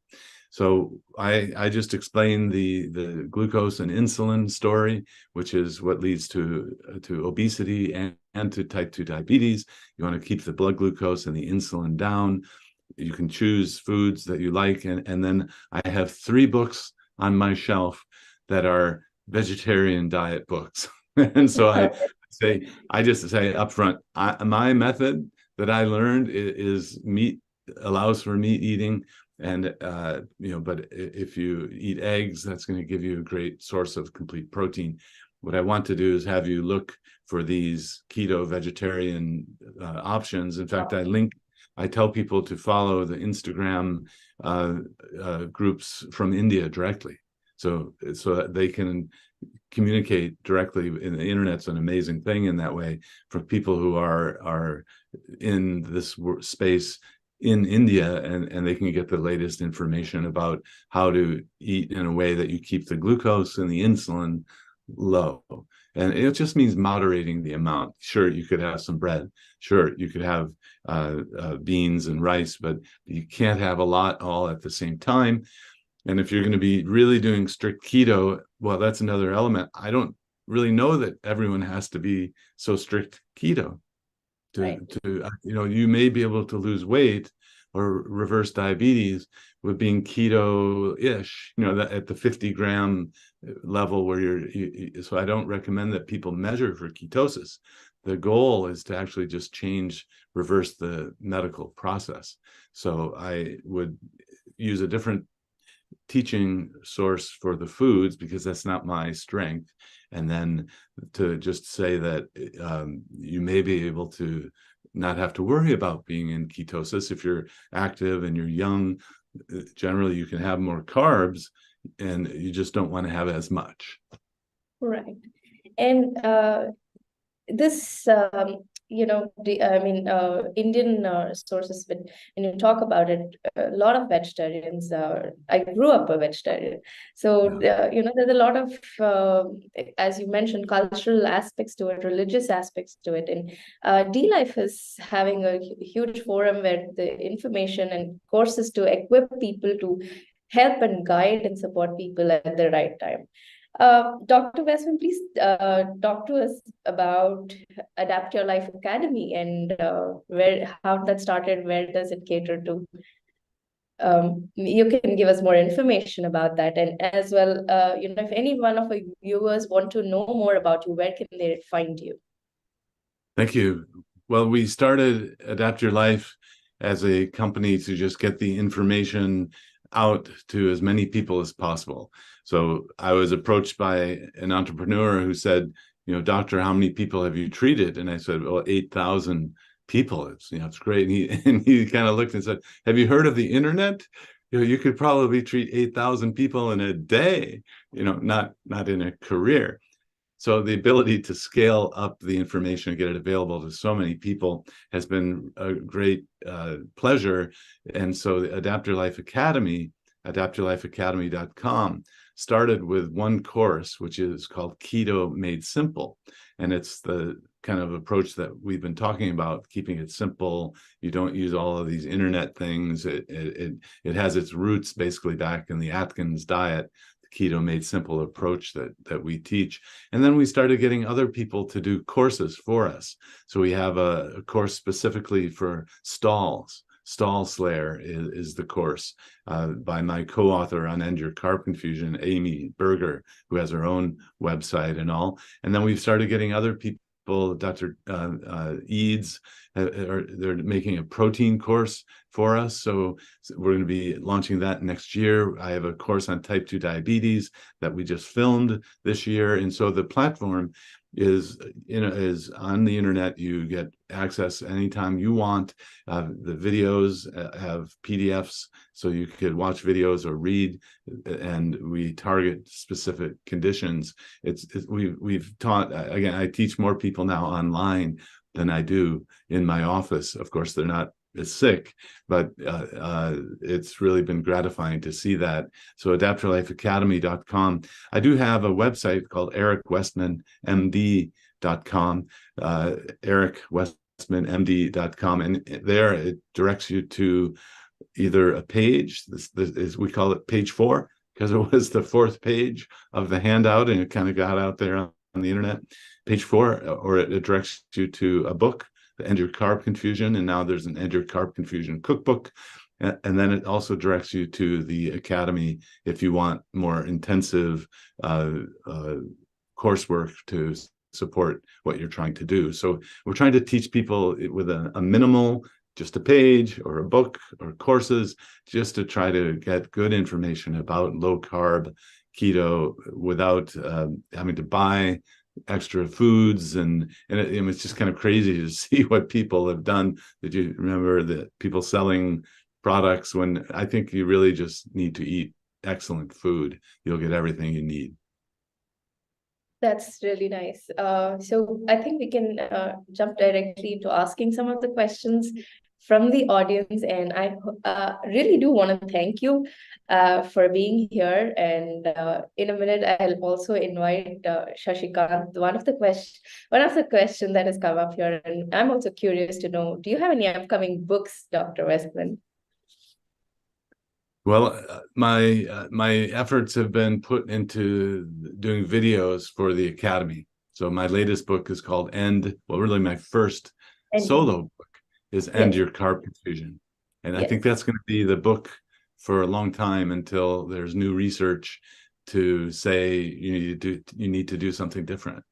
So I just explained the glucose and insulin story, which is what leads to obesity and to type 2 diabetes. You want to keep the blood glucose and the insulin down. You can choose foods that you like. And then I have 3 books on my shelf that are vegetarian diet books. And so I just say up front, my method that I learned is meat, allows for meat eating. And, you know, but if you eat eggs, that's going to give you a great source of complete protein. What I want to do is have you look for these keto vegetarian options. In fact, I tell people to follow the Instagram groups from India directly, so that they can communicate directly. In the internet's an amazing thing in that way for people who are in this space in India, and they can get the latest information about how to eat in a way that you keep the glucose and the insulin low. And it just means moderating the amount. Sure, you could have some bread. Sure, you could have beans and rice, but you can't have a lot all at the same time. And if you're going to be really doing strict keto, well, that's another element. I don't really know that everyone has to be so strict keto. Right. You may be able to lose weight or reverse diabetes with being keto-ish, that at the 50-gram level where so I don't recommend that people measure for ketosis. The goal is to actually just reverse the medical process. So I would use a different teaching source for the foods because that's not my strength. And then to just say that you may be able to not have to worry about being in ketosis if you're active and you're young. Generally, you can have more carbs and you just don't want to have as much. Right. And this, Indian sources, when you talk about it, a lot of vegetarians, I grew up a vegetarian. So, Yeah. there's a lot of, as you mentioned, cultural aspects to it, religious aspects to it. And D-Life is having a huge forum where the information and courses to equip people to help and guide and support people at the right time. Dr. Westman, please talk to us about Adapt Your Life Academy and how that started, where does it cater to? You can give us more information about that, and as well, if any one of our viewers want to know more about you, where can they find you? Thank you. Well, we started Adapt Your Life as a company to just get the information out to as many people as possible. So I was approached by an entrepreneur who said, doctor, how many people have you treated? And I said, well, 8,000 people. It's great. And he kind of looked and said, have you heard of the internet? You could probably treat 8,000 people in a day, not in a career. So the ability to scale up the information and get it available to so many people has been a great pleasure. And so the Adapt Your Life Academy, adaptyourlifeacademy.com, started with one course, which is called Keto Made Simple. And it's the kind of approach that we've been talking about, keeping it simple. You don't use all of these internet things. It has its roots basically back in the Atkins diet, Keto Made Simple approach that we teach. And then we started getting other people to do courses for us. So we have a course specifically for stalls. Stall Slayer is the course by my co-author on End Your Carb Confusion, Amy Berger, who has her own website and all. And then we've started getting other people. Dr. Eads, they're making a protein course for us. So we're going to be launching that next year. I have a course on type 2 diabetes that we just filmed this year. And so the platform is on the internet. You get access anytime you want. The videos have PDFs, so you could watch videos or read, and we target specific conditions. We've taught, again, I teach more people now online than I do in my office. Of course, they're not as sick, but it's really been gratifying to see that. So adaptyourlifeacademy.com. I do have a website called ericwestmanmd.com, ericwestmanmd.com, and there it directs you to either a page, we call it page 4, because it was the 4th page of the handout and it kind of got out there on the internet, page 4, or it directs you to a book, the End Your Carb Confusion, and now there's an End Your Carb Confusion cookbook. And then it also directs you to the Academy if you want more intensive coursework to support what you're trying to do. So we're trying to teach people with a minimal, just a page or a book or courses, just to try to get good information about low carb keto without having to buy extra foods. And it's just kind of crazy to see what people have done. Did you remember the people selling products, when I think you really just need to eat excellent food? You'll get everything you need. That's really nice. So I think we can jump directly into asking some of the questions from the audience, and I really do want to thank you for being here. And in a minute, I'll also invite Shashikant. One of the questions that has come up here, and I'm also curious to know: do you have any upcoming books, Dr. Westman? Well, my efforts have been put into doing videos for the Academy. So my latest book is called really my first solo book is End Your Carb Confusion. And I think that's going to be the book for a long time until there's new research to say you need to do something different.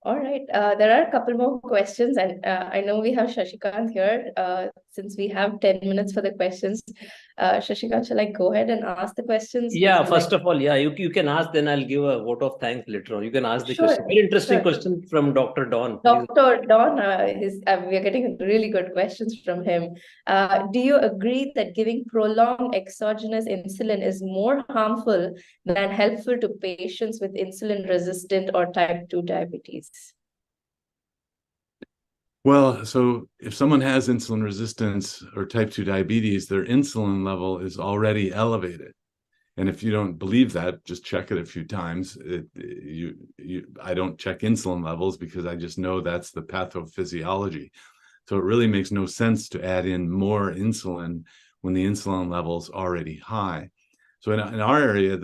All right. There are a couple more questions, and I know we have Shashikant here. Since we have 10 minutes for the questions, Shashikant, shall I go ahead and ask the questions? Yeah, first of all, you can ask, then I'll give a vote of thanks later on. You can ask the question. Very interesting question from Dr. Don. Dr. Don, we are getting really good questions from him. Do you agree that giving prolonged exogenous insulin is more harmful than helpful to patients with insulin-resistant or type 2 diabetes? Well, so if someone has insulin resistance or type 2 diabetes, their insulin level is already elevated. And if you don't believe that, just check it a few times. I don't check insulin levels because I just know that's the pathophysiology. So it really makes no sense to add in more insulin when the insulin level's already high. So in our area,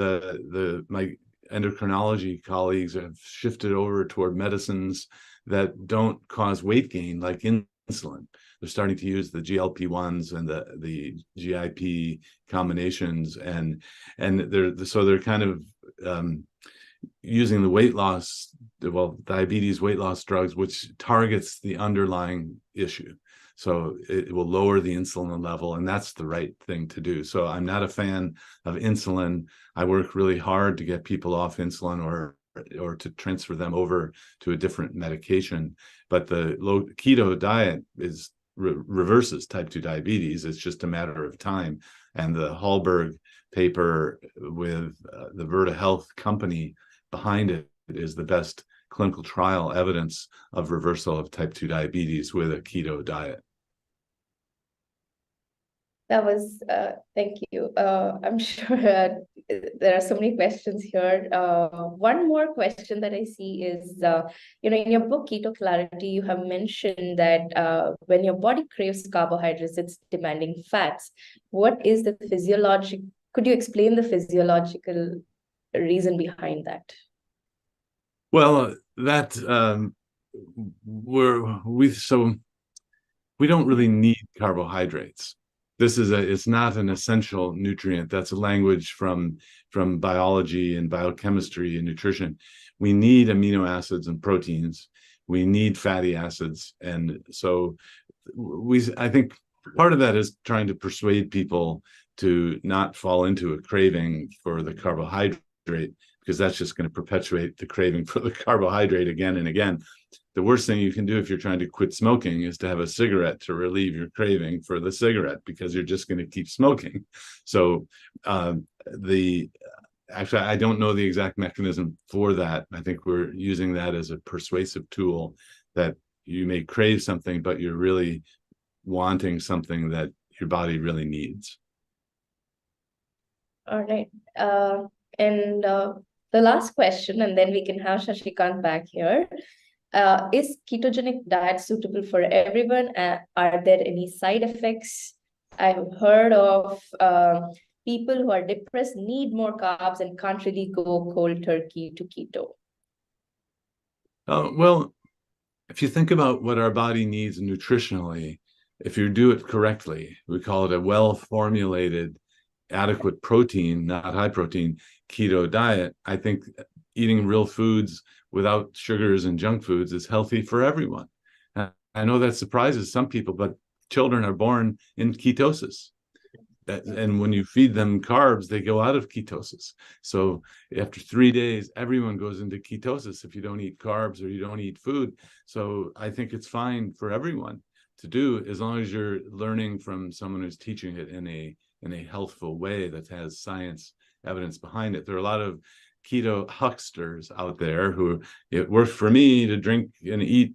my endocrinology colleagues have shifted over toward medicines that don't cause weight gain, like insulin. They're starting to use the GLP-1s and the GIP combinations, and they're kind of using the weight loss, diabetes weight loss drugs, which targets the underlying issue. So it will lower the insulin level, and that's the right thing to do. So I'm not a fan of insulin. I work really hard to get people off insulin or to transfer them over to a different medication. But the low keto diet reverses type 2 diabetes. It's just a matter of time. And the Hallberg paper with the Virta Health company behind it is the best clinical trial evidence of reversal of type 2 diabetes with a keto diet. That was, thank you. I'm sure there are so many questions here. One more question that I see is, in your book, Keto Clarity, you have mentioned that when your body craves carbohydrates, it's demanding fats. What is the could you explain the physiological reason behind that? Well, we don't really need carbohydrates. It's not an essential nutrient. That's a language from biology and biochemistry and nutrition. We need amino acids and proteins. We need fatty acids. And so I think part of that is trying to persuade people to not fall into a craving for the carbohydrate, because that's just going to perpetuate the craving for the carbohydrate again and again. The worst thing you can do if you're trying to quit smoking is to have a cigarette to relieve your craving for the cigarette, because you're just going to keep smoking. So actually, I don't know the exact mechanism for that. I think we're using that as a persuasive tool, that you may crave something, but you're really wanting something that your body really needs. All right. And the last question, and then we can have Shashikant back here. Is ketogenic diet suitable for everyone? Are there any side effects? I've heard of people who are depressed need more carbs and can't really go cold turkey to keto. Well, if you think about what our body needs nutritionally, if you do it correctly, we call it a well-formulated, adequate protein, not high protein, keto diet. I think eating real foods without sugars and junk foods is healthy for everyone. I know that surprises some people, but children are born in ketosis. And when you feed them carbs, they go out of ketosis. So after 3 days, everyone goes into ketosis if you don't eat carbs or you don't eat food. So I think it's fine for everyone to do, as long as you're learning from someone who's teaching it in a healthful way that has science evidence behind it. There are a lot of keto hucksters out there who, it works for me to drink and eat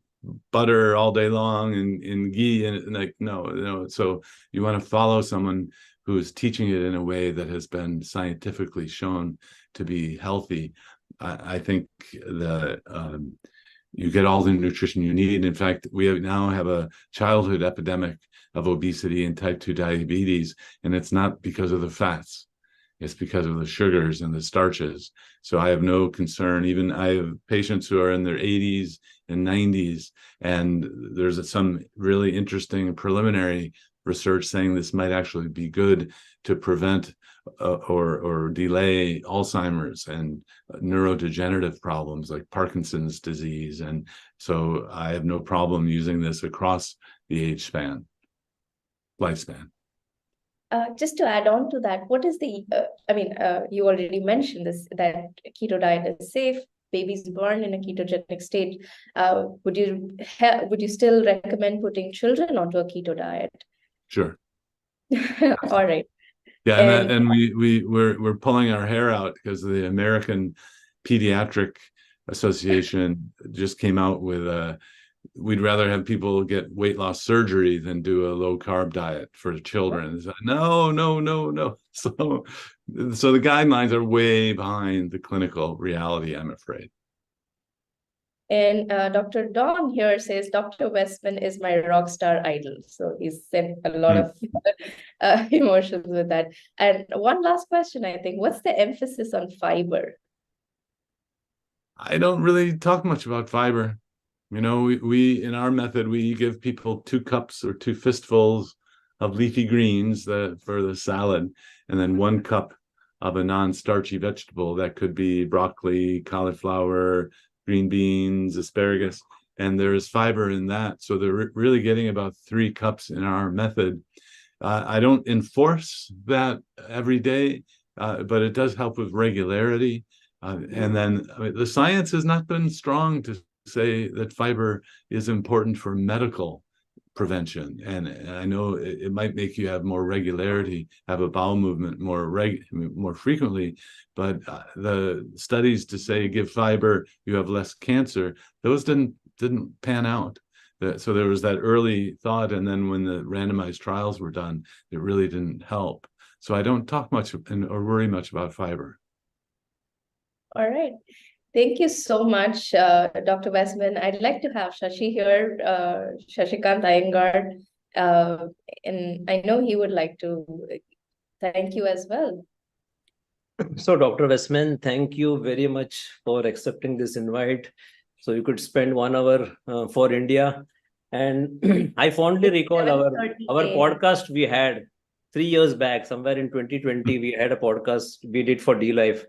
butter all day long and ghee, and like, no. So you want to follow someone who is teaching it in a way that has been scientifically shown to be healthy. I think you get all the nutrition you need. In fact, we now have a childhood epidemic of obesity and type 2 diabetes, and it's not because of the fats. It's because of the sugars and the starches. So I have no concern. Even I have patients who are in their 80s and 90s, and there's some really interesting preliminary research saying this might actually be good to prevent or delay Alzheimer's and neurodegenerative problems like Parkinson's disease. And so I have no problem using this across the lifespan. Just to add on to that, what is the, you already mentioned this, that keto diet is safe, babies born in a ketogenic state. Would you still recommend putting children onto a keto diet? Sure. All right. Yeah, and we're pulling our hair out because the American Pediatric Association just came out with we'd rather have people get weight loss surgery than do a low carb diet for children. Like, no. So the guidelines are way behind the clinical reality, I'm afraid. And Dr. Don here says, Dr. Westman is my rock star idol. So he's sent a lot of emotions with that. And one last question, I think, what's the emphasis on fiber? I don't really talk much about fiber. We in our method, we give people 2 cups or 2 fistfuls of leafy greens for the salad, and then 1 cup of a non-starchy vegetable. That could be broccoli, cauliflower, green beans, asparagus, and there's fiber in that. So they're really getting about 3 cups in our method. I don't enforce that every day, but it does help with regularity. And then the science has not been strong to say that fiber is important for medical prevention. And I know it might make you have more regularity, have a bowel movement more frequently, but the studies to say give fiber, you have less cancer, those didn't pan out. So there was that early thought, and then when the randomized trials were done, it really didn't help. So I don't talk much or worry much about fiber. All right. Thank you so much, Dr. Westman. I'd like to have Shashi here, Shashikant Iyengar, and I know he would like to thank you as well. So, Dr. Westman, thank you very much for accepting this invite. So you could spend 1 hour for India. And I fondly recall our podcast we had 3 years back, somewhere in 2020, we had a podcast we did for D-Life.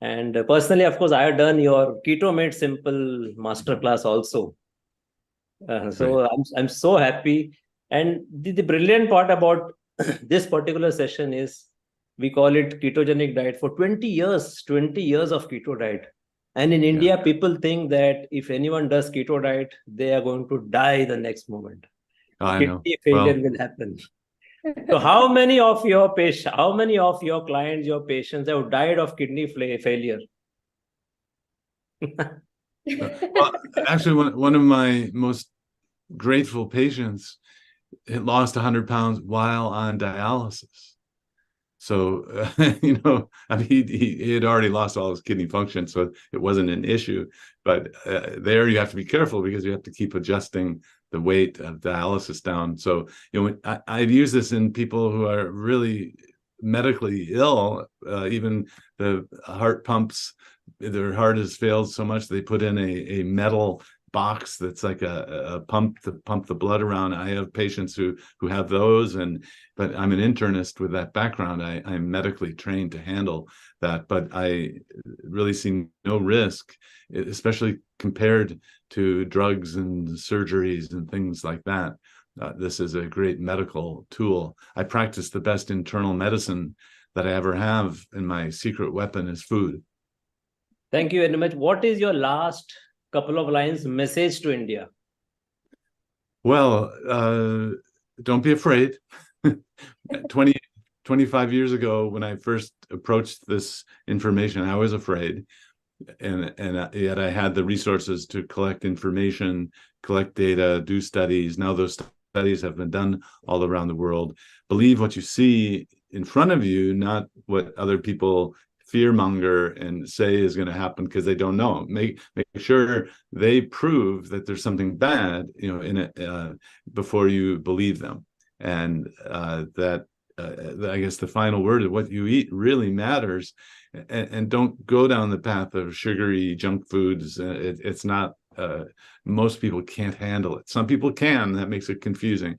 And personally, of course, I have done your Keto Made Simple masterclass also. So I'm so happy. And the brilliant part about this particular session is we call it ketogenic diet for 20 years of keto diet. And in India, people think that if anyone does keto diet, they are going to die the next moment. Kidney failure will happen. So how many of your clients, your patients have died of kidney failure? Well, actually, one of my most grateful patients lost 100 pounds while on dialysis. So, he had already lost all his kidney function, so it wasn't an issue. But there you have to be careful because you have to keep adjusting the weight of dialysis down. So, I've used this in people who are really medically ill, even the heart pumps, their heart has failed so much, they put in a metal box that's like a pump to pump the blood around. I have patients who have those, but I'm an internist with that background. I'm medically trained to handle that, but I really see no risk, especially compared to drugs and surgeries and things like that. This is a great medical tool. I practice the best internal medicine that I ever have, and my secret weapon is food. Thank you very much. What is your last couple of lines message to India? Well, don't be afraid. 25 years ago, when I first approached this information, I was afraid. and yet I had the resources to collect information, collect data, do studies. Now those studies have been done all around the world. Believe what you see in front of you, not what other people fearmonger and say is going to happen because they don't know. Make sure they prove that there's something bad, in it before you believe them. And that I guess the final word of what you eat really matters. And don't go down the path of sugary junk foods. It's not. Most people can't handle it. Some people can. That makes it confusing.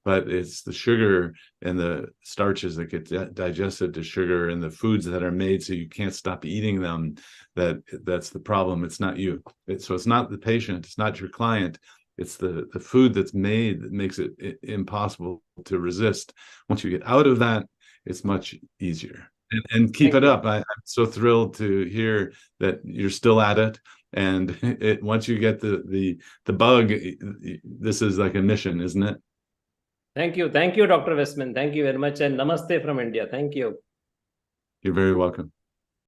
But it's the sugar and the starches that get digested to sugar and the foods that are made so you can't stop eating them. That's the problem. It's not you. So it's not the patient. It's not your client. It's the food that's made that makes it impossible to resist. Once you get out of that, it's much easier. And keep it up. I'm so thrilled to hear that you're still at it. And once you get the bug, this is like a mission, isn't it? Thank you, Dr. Westman. Thank you very much, and namaste from India. Thank you. You're very welcome.